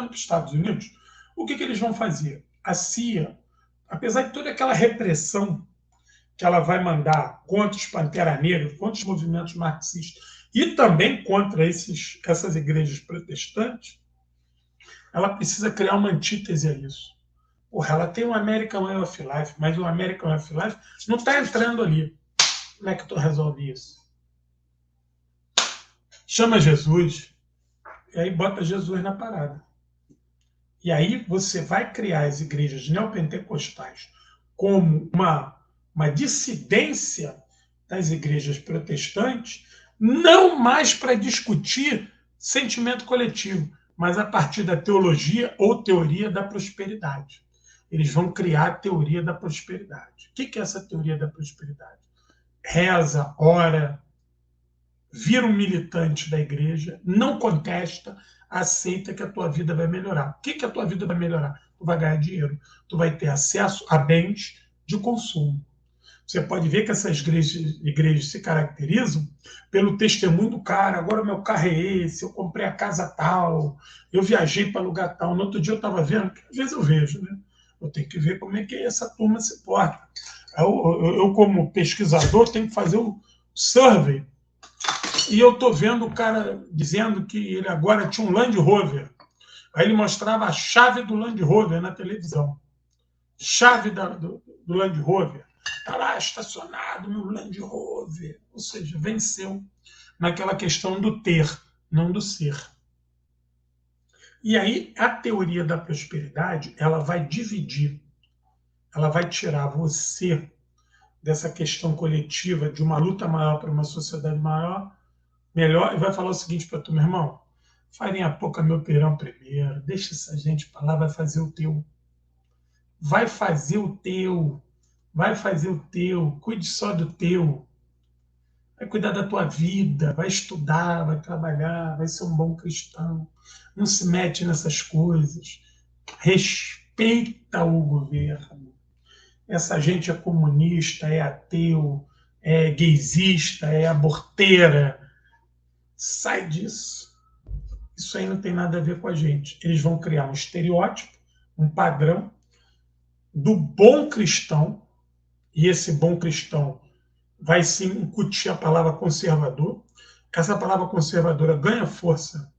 voltando para os Estados Unidos, o que eles vão fazer? A CIA, apesar de toda aquela repressão que ela vai mandar contra os Pantera Negra, contra os movimentos marxistas e também contra essas igrejas protestantes, ela precisa criar uma antítese a isso. Porra, ela tem o American Way of Life, mas o American Way of Life não está entrando ali. Como é que tu resolve isso? Chama Jesus e aí bota Jesus na parada. E aí você vai criar as igrejas neopentecostais como uma dissidência das igrejas protestantes, não mais para discutir sentimento coletivo, mas a partir da teologia ou teoria da prosperidade. Eles vão criar a teoria da prosperidade. O que é essa teoria da prosperidade? Reza, ora, vira um militante da igreja, não contesta, aceita que a tua vida vai melhorar. O que a tua vida vai melhorar? Tu vai ganhar dinheiro, tu vai ter acesso a bens de consumo. Você pode ver que essas igrejas se caracterizam pelo testemunho do cara. Agora meu carro é esse, eu comprei a casa tal, eu viajei para lugar tal. No outro dia eu estava vendo, que às vezes eu vejo, né? Eu tenho que ver como é que essa turma se porta. Eu como pesquisador, tenho que fazer um survey. E eu estou vendo o cara dizendo que ele agora tinha um Land Rover. Aí ele mostrava a chave do Land Rover na televisão. Chave do Land Rover. Está lá estacionado meu Land Rover. Ou seja, venceu naquela questão do ter, não do ser. E aí a teoria da prosperidade, ela vai dividir, ela vai tirar você dessa questão coletiva de uma luta maior para uma sociedade maior, melhor, e vai falar o seguinte para tu, meu irmão, farinha pouca meu perão primeiro, deixa essa gente para lá, vai fazer o teu. Vai fazer o teu. Vai fazer o teu. Cuide só do teu. Vai cuidar da tua vida, vai estudar, vai trabalhar, vai ser um bom cristão. Não se mete nessas coisas. Respeita o governo. Essa gente é comunista, é ateu, é gaysista, é aborteira. Sai disso. Isso aí não tem nada a ver com a gente. Eles vão criar um estereótipo, um padrão do bom cristão, e esse bom cristão vai se incutir a palavra conservador. Essa palavra conservadora ganha força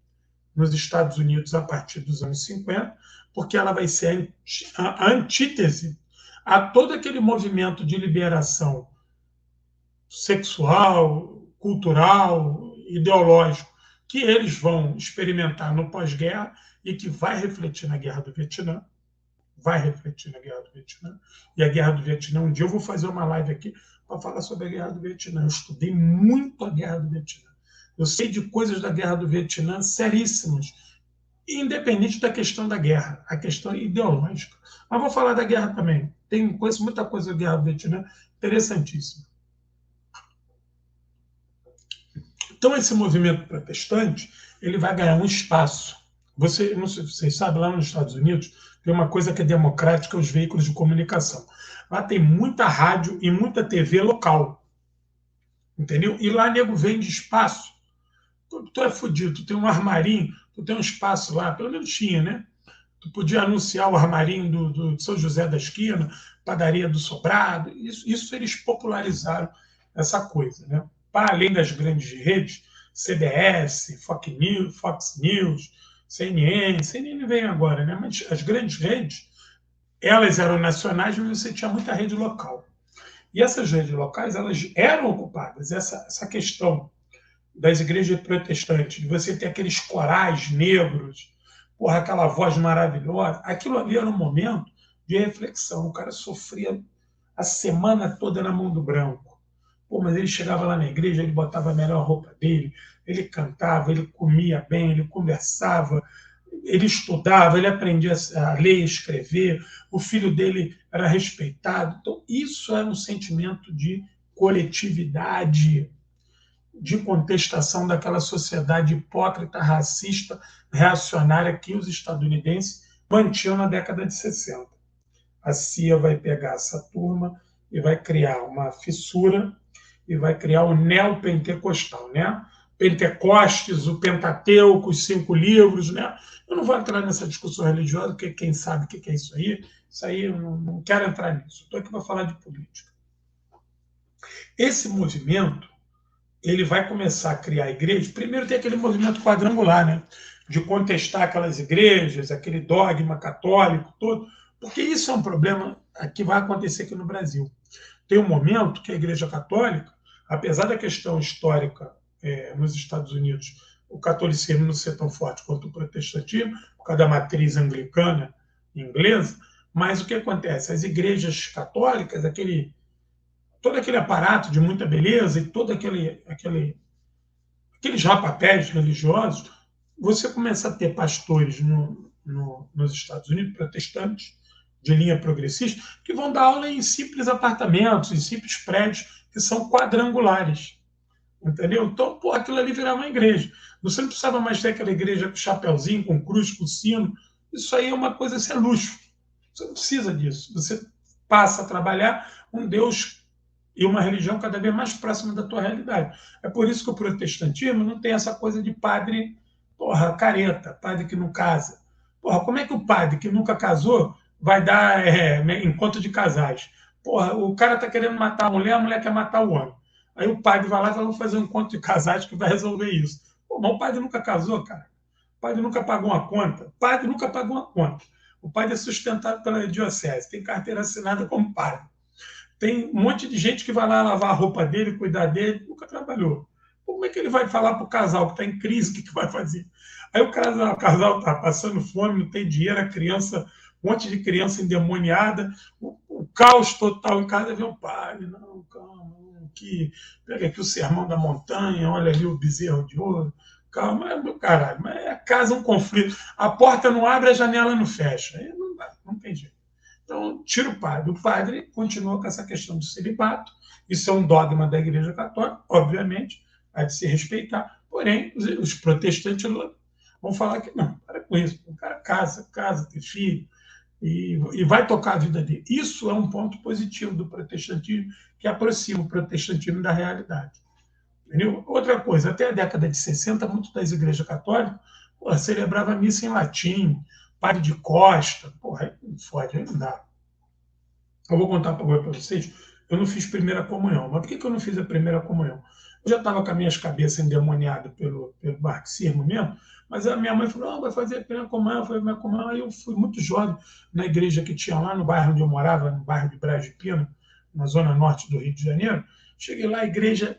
nos Estados Unidos a partir dos anos 50, porque ela vai ser a antítese a todo aquele movimento de liberação sexual, cultural, ideológico, que eles vão experimentar no pós-guerra e que vai refletir na Guerra do Vietnã. Vai refletir na Guerra do Vietnã. E a Guerra do Vietnã, um dia eu vou fazer uma live aqui para falar sobre a Guerra do Vietnã. Eu estudei muito a Guerra do Vietnã. Eu sei de coisas da Guerra do Vietnã seríssimas, independente da questão da guerra, a questão ideológica. Mas vou falar da guerra também. Conheço muita coisa da Guerra do Vietnã interessantíssima. Então, esse movimento protestante, ele vai ganhar um espaço. Não sei se vocês sabem, lá nos Estados Unidos, tem uma coisa que é democrática, os veículos de comunicação. Lá tem muita rádio e muita TV local. Entendeu? E lá, nego, vende espaço. Tu é fodido, tu tem um armarinho, tu tem um espaço lá, pelo menos tinha, né? Tu podia anunciar o armarinho do São José da Esquina, padaria do Sobrado. Isso eles popularizaram essa coisa, né? Para além das grandes redes, CBS, Fox News, CNN vem agora, né? Mas as grandes redes, elas eram nacionais, mas você tinha muita rede local. E essas redes locais, elas eram ocupadas. Essa questão das igrejas protestantes, de você ter aqueles corais negros, porra, aquela voz maravilhosa, aquilo ali era um momento de reflexão. O cara sofria a semana toda na mão do branco. Pô, mas ele chegava lá na igreja, ele botava a melhor roupa dele, ele cantava, ele comia bem, ele conversava, ele estudava, ele aprendia a ler e escrever, o filho dele era respeitado. Então, isso era um sentimento de coletividade, de contestação daquela sociedade hipócrita, racista, reacionária que os estadunidenses mantinham na década de 60. A CIA vai pegar essa turma e vai criar uma fissura e vai criar o neopentecostal, né? Pentecostes, o Pentateuco, os 5 livros, né? Eu não vou entrar nessa discussão religiosa, porque quem sabe o que é isso aí eu não quero entrar nisso. Estou aqui para falar de política. Esse movimento, ele vai começar a criar igrejas. Primeiro tem aquele movimento quadrangular, né? De contestar aquelas igrejas, aquele dogma católico todo, porque isso é um problema que vai acontecer aqui no Brasil. Tem um momento que a Igreja Católica, apesar da questão histórica nos Estados Unidos, o catolicismo não ser tão forte quanto o protestantismo, por causa da matriz anglicana inglesa, mas o que acontece? As igrejas católicas, todo aquele aparato de muita beleza e todo aqueles rapapéis religiosos, você começa a ter pastores nos Estados Unidos, protestantes, de linha progressista, que vão dar aula em simples apartamentos, em simples prédios, que são quadrangulares. Entendeu? Então, pô, aquilo ali virava uma igreja. Você não precisava mais ter aquela igreja com chapeuzinho, com cruz, com sino. Isso aí é uma coisa, isso é luxo. Você não precisa disso. Você passa a trabalhar um Deus e uma religião cada vez mais próxima da tua realidade. É por isso que o protestantismo não tem essa coisa de padre, porra, careta, padre que não casa. Porra, como é que o padre que nunca casou vai dar encontro de casais? Porra, o cara está querendo matar a mulher quer matar o homem. Aí o padre vai lá e fala, vamos fazer um encontro de casais que vai resolver isso. Pô, mas o padre nunca casou, cara. O padre nunca pagou uma conta. O padre nunca pagou uma conta. O padre é sustentado pela diocese, tem carteira assinada como padre. Tem um monte de gente que vai lá lavar a roupa dele, cuidar dele, nunca trabalhou. Como é que ele vai falar para o casal que está em crise, o que vai fazer? Aí o casal está passando fome, não tem dinheiro, a criança, um monte de criança endemoniada, o caos total em casa, vem o padre, não, calma, pega aqui o sermão da montanha, olha ali o bezerro de ouro, calma, meu caralho, mas é casa um conflito. A porta não abre, a janela não fecha. Aí não dá, não tem jeito. Então, tira o padre. O padre continua com essa questão do celibato. Isso é um dogma da Igreja Católica, obviamente, há de se respeitar. Porém, os protestantes vão falar que não, para com isso. O cara casa, tem filho, e vai tocar a vida dele. Isso é um ponto positivo do protestantismo, que aproxima o protestantismo da realidade. Entendeu? Outra coisa, até a década de 60, muito das igrejas católicas celebrava a missa em latim, padre de costa, porra, aí não fode, aí não dá. Eu vou contar para vocês, eu não fiz primeira comunhão. Mas por que eu não fiz a primeira comunhão? Eu já estava com as minhas cabeças endemoniadas pelo marxismo mesmo, mas a minha mãe falou, não, vai fazer a primeira comunhão, foi a primeira comunhão. Aí eu fui muito jovem na igreja que tinha lá no bairro onde eu morava, no bairro de Braz de Pina, na zona norte do Rio de Janeiro. Cheguei lá, a igreja,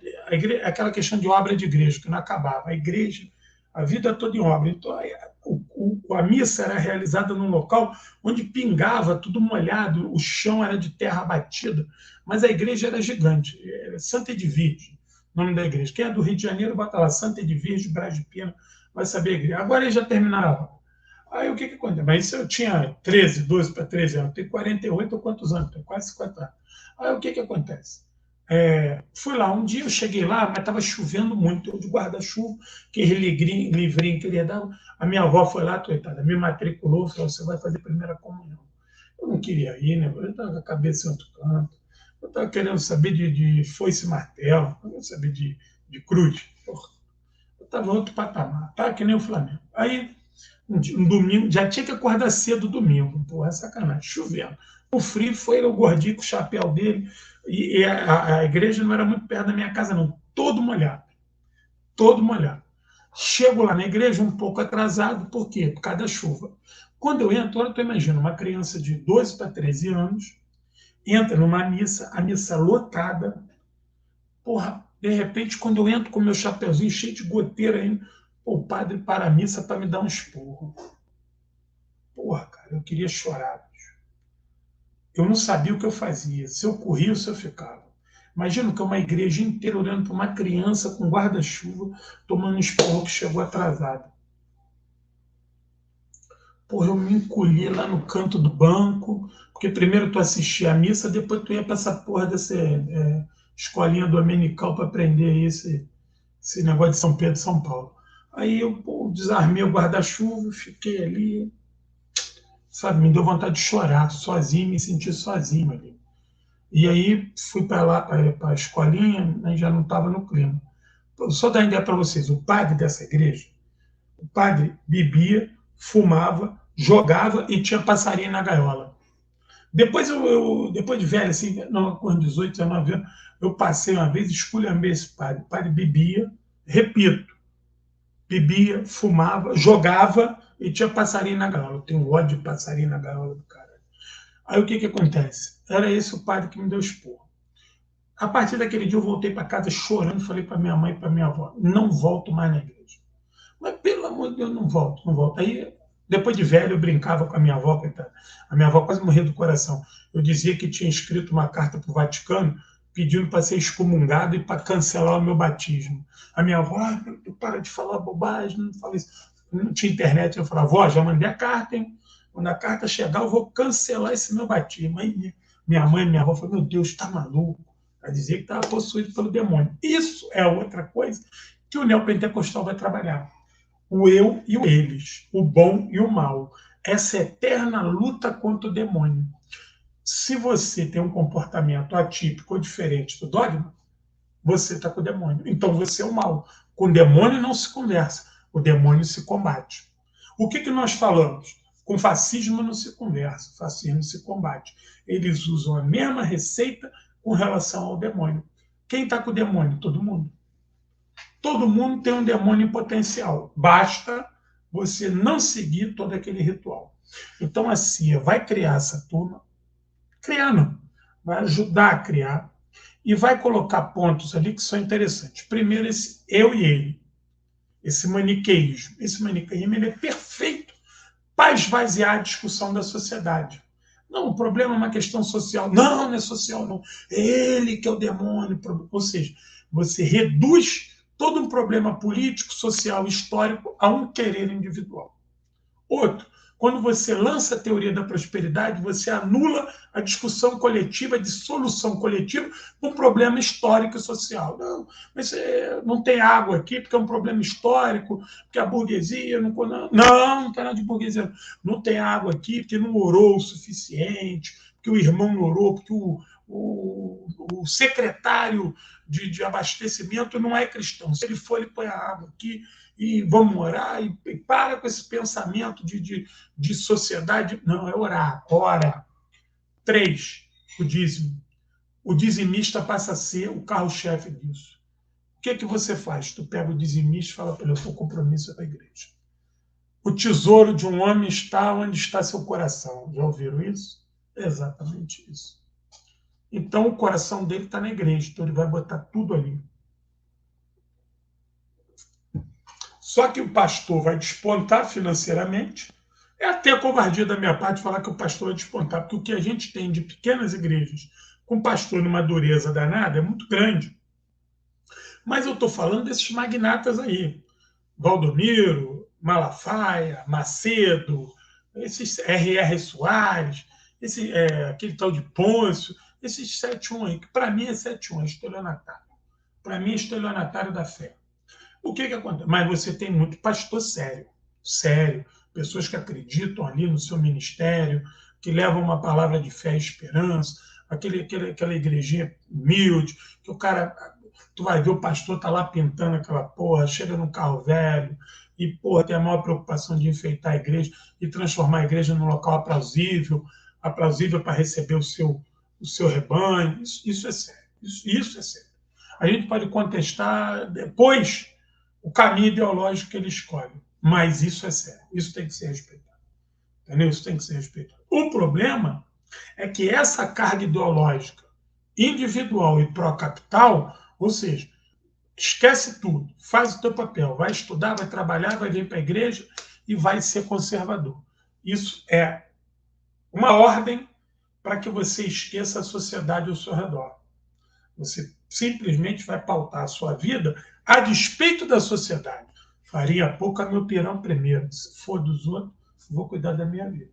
aquela questão de obra de igreja, que não acabava. A igreja, a vida toda em obra. Então, a missa era realizada num local onde pingava, tudo molhado, o chão era de terra batida, mas a igreja era gigante, era Santa Edvige, o nome da igreja. Quem é do Rio de Janeiro, bota lá, Santa Edvige, Braz de Pina, vai saber a igreja. Agora eles já terminaram. Aí o que aconteceu? Mas isso eu tinha 12 para 13 anos, tenho 48 ou quantos anos? Tenho quase 50 anos. Aí o que acontece? Fui lá, um dia eu cheguei lá, mas estava chovendo muito, eu de guarda-chuva, aquele livrinho que ele dava, a minha avó foi lá, coitada, me matriculou, falou, você vai fazer primeira comunhão. Eu não queria ir, né? Eu estava com a cabeça em outro canto, eu estava querendo saber de foice e martelo, eu queria saber de cruz. Porra. Eu estava em outro patamar, tá? Que nem o Flamengo. Aí, um domingo, já tinha que acordar cedo domingo, porra, é sacanagem, chovendo. O frio foi o gordinho com o chapéu dele, e a igreja não era muito perto da minha casa, não. Todo molhado. Todo molhado. Chego lá na igreja um pouco atrasado, por quê? Por causa da chuva. Quando eu entro, olha, tu imagina, uma criança de 12 para 13 anos, entra numa missa, a missa lotada. Porra, de repente, quando eu entro com meu chapeuzinho cheio de goteira ainda, o padre para a missa para me dar um esporro. Porra, cara, eu queria chorar. Eu não sabia o que eu fazia, se eu corria ou se eu ficava. Imagina que é uma igreja inteira olhando para uma criança com guarda-chuva, tomando um esporro que chegou atrasado. Porra, eu me encolhi lá no canto do banco, porque primeiro tu assistia a missa, depois tu ia para essa porra dessa escolinha dominical para aprender esse negócio de São Pedro e São Paulo. Aí eu desarmei o guarda-chuva, fiquei ali, sabe, me deu vontade de chorar sozinho, me senti sozinho ali. E aí fui para lá, para a escolinha, né, já não estava no clima. Só dar uma ideia para vocês, o padre dessa igreja, o padre bebia, fumava, jogava e tinha passarinho na gaiola. Depois, depois de velho, assim, não, com 18, 19 anos, eu passei uma vez, esculhambei esse padre. O padre bebia, repito, bebia, fumava, jogava e tinha passarinho na gaiola. Eu tenho ódio de passarinho na gaiola do cara. Aí o que que acontece? Era esse o padre que me deu esporro. A partir daquele dia eu voltei para casa chorando, falei para minha mãe e para minha avó, não volto mais na igreja. Mas pelo amor de Deus, não volto, não volto. Aí, depois de velho, eu brincava com a minha avó, coitada. A minha avó quase morria do coração. Eu dizia que tinha escrito uma carta para o Vaticano pedindo para ser excomungado e para cancelar o meu batismo. A minha avó, para de falar bobagem, não fala isso. Não tinha internet. Eu falava, avó, já mandei a carta, hein? Quando a carta chegar, eu vou cancelar esse meu batismo. Aí minha mãe e minha avó falaram, meu Deus, está maluco. Ela dizia que estava possuído pelo demônio. Isso é outra coisa que o neopentecostal vai trabalhar. O eu e o eles, o bom e o mal. Essa eterna luta contra o demônio. Se você tem um comportamento atípico ou diferente do dogma, você está com o demônio. Então você é o mal. Com o demônio não se conversa, o demônio se combate. O que nós falamos? Com fascismo não se conversa, fascismo se combate. Eles usam a mesma receita com relação ao demônio. Quem está com o demônio? Todo mundo. Todo mundo tem um demônio em potencial. Basta você não seguir todo aquele ritual. Então a CIA vai criar essa turma, criando, vai ajudar a criar e vai colocar pontos ali que são interessantes. Primeiro, esse eu e ele, esse maniqueísmo. Esse maniqueísmo ele é perfeito para esvaziar a discussão da sociedade. Não, o problema é uma questão social. Não, não é social, não. É ele que é o demônio. Ou seja, você reduz todo um problema político, social, histórico a um querer individual. Outro, quando você lança a teoria da prosperidade, você anula a discussão coletiva de solução coletiva para um problema histórico e social. Não, mas não tem água aqui porque é um problema histórico, porque a burguesia não tem nada de burguesia. Não tem água aqui porque não orou o suficiente, porque o irmão não orou, porque o secretário de abastecimento não é cristão. Se ele for, ele põe a água aqui e vamos orar, e para com esse pensamento de sociedade. Não, é orar, ora. 3, o dízimo. O dizimista passa a ser o carro-chefe disso. O que você faz? Tu pega o dizimista e fala para ele, eu estou compromisso com a igreja. O tesouro de um homem está onde está seu coração. Já ouviram isso? É exatamente isso. Então o coração dele está na igreja, então ele vai botar tudo ali. Só que o pastor vai despontar financeiramente. É até covardia da minha parte falar que o pastor vai despontar, porque o que a gente tem de pequenas igrejas com pastor numa dureza danada é muito grande. Mas eu estou falando desses magnatas aí. Valdomiro, Malafaia, Macedo, esses R.R. Soares, aquele tal de Pôncio, esses 7-1 aí, que para mim é 7-1, é estelionatário. Para mim é estelionatário da fé. O que acontece? Mas você tem muito pastor sério, pessoas que acreditam ali no seu ministério, que levam uma palavra de fé e esperança, aquela igrejinha humilde, que o cara, tu vai ver o pastor tá lá pintando aquela porra, chega num carro velho, e porra, tem a maior preocupação de enfeitar a igreja e transformar a igreja num local aprazível para receber o seu rebanho. Isso é sério. Isso é sério. A gente pode contestar depois o caminho ideológico que ele escolhe. Mas isso é sério. Isso tem que ser respeitado. Entendeu? Isso tem que ser respeitado. O problema é que essa carga ideológica individual e pró-capital, ou seja, esquece tudo, faz o teu papel, vai estudar, vai trabalhar, vai vir para a igreja e vai ser conservador. Isso é uma ordem para que você esqueça a sociedade ao seu redor. Você simplesmente vai pautar a sua vida a despeito da sociedade. Farinha pouca, meu pirão primeiro. Se for dos outros, vou cuidar da minha vida.